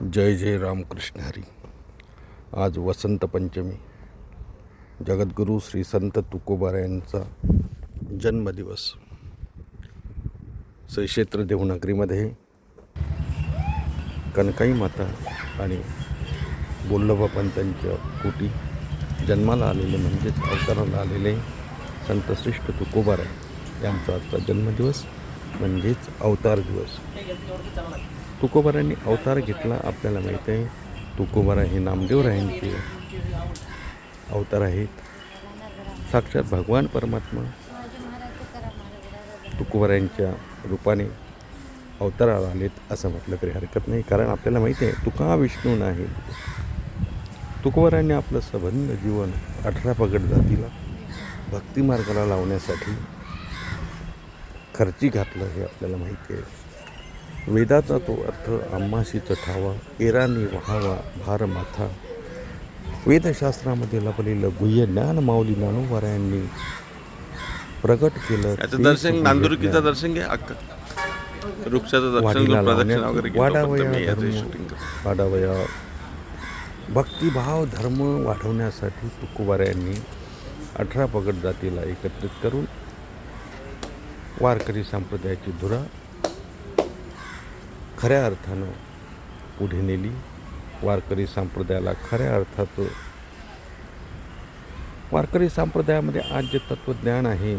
जय जय रामकृष्ण हरी. आज वसंत पंचमी, जगद्गुरू श्री संत तुकोबारा यांचा जन्मदिवस. श्री क्षेत्र देवनागरीमध्ये कनकाई माता आणि बोल्लभ पंतांच्या पोटी जन्माला आलेले म्हणजेच अवताराला आलेले संत श्रेष्ठ तुकोबारा यांचा आजचा जन्मदिवस म्हणजेच अवतार दिवस. तुकोबारांनी अवतार घेतला आपल्याला माहीत आहे. तुकोबारा हे नामदेवरायांचे अवतार आहेत. साक्षात भगवान परमात्मा तुकोबारांच्या रूपाने अवताराला आलेत असं म्हटलं तरी हरकत नाही. कारण आपल्याला माहिती आहे तुका विष्णू नाही. तुकोबारांनी आपलं संबंध जीवन 18 पगड जातीला भक्तिमार्गाला लावण्यासाठी खर्ची घातलं हे आपल्याला माहिती आहे. वेदाचा तो अर्थ आम्हाशीच ठावा, एरानी व्हावा भार माथा. वेदशास्त्रामध्ये लपलेलं गुह्य ज्ञान माऊली ज्ञानोबा यांनी प्रगट केलं. दर्शन नांदुरकीचं दर्शन घ्या, वृक्षाचं दर्शन वाढावया भक्तिभाव धर्म वाढवण्यासाठी तुकोबारा यांनी 18 पगड जातीला एकत्रित करून वारकरी संप्रदायाची धुरा खऱ्या अर्थानं पुढे नेली. वारकरी संप्रदायाला खऱ्या अर्थाचं वारकरी संप्रदायामध्ये आज जे तत्त्वज्ञान आहे,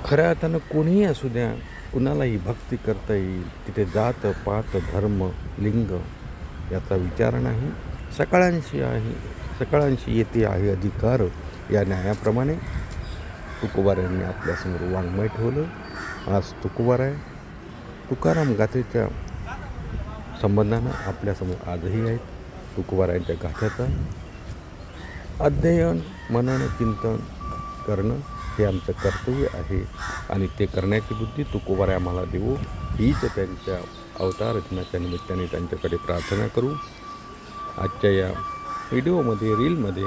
खऱ्या अर्थानं कोणीही असू द्या, कुणालाही भक्ती करता येईल. तिथे जात पात धर्म लिंग याचा विचार नाही. सकाळांशी येते आहे अधिकार या न्यायाप्रमाणे तुकोबारा यांनी आपल्यासमोर वाङ्मय ठेवलं. आज तुकोबारा आहे. तुकाराम गाथेच्या संबंधानं आपल्यासमोर आजही आहेत. तुकोबारा यांच्या गाथ्याचा अध्ययन मनन चिंतन करणं हे आमचं कर्तव्य आहे आणि ते करण्याची बुद्धी तुकोबारा आम्हाला देवो हीच त्यांच्या अवतार दिनाच्या निमित्ताने त्यांच्याकडे प्रार्थना करू. आजच्या या व्हिडिओमध्ये रीलमध्ये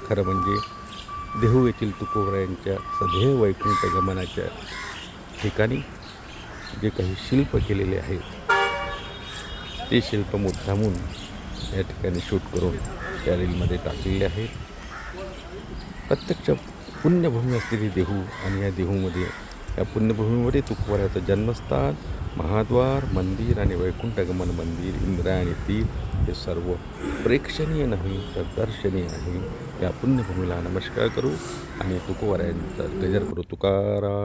खरं म्हणजे देहू येथील तुकोबारा यांच्या सदैव वैकुंठ गमनाच्या ठिकाणी जे काही शिल्प केलेले आहेत ते शिल्प मुद्दामून या ठिकाणी शूट करून त्या रीलमध्ये टाकलेले आहेत. प्रत्यक्ष पुण्यभूमी असलेली देहू आणि या देहूमध्ये या पुण्यभूमीमध्ये तुकोबाराचं जन्मस्थान, महाद्वार मंदिर आणि वैकुंठगमन मंदिर, इंद्रायणी तीर्थ हे सर्व प्रेक्षणीय नाही तर दर्शनीय आहे. या पुण्यभूमीला नमस्कार करू आणि तुकोबारा यांचा गजर करू. तुकाराम.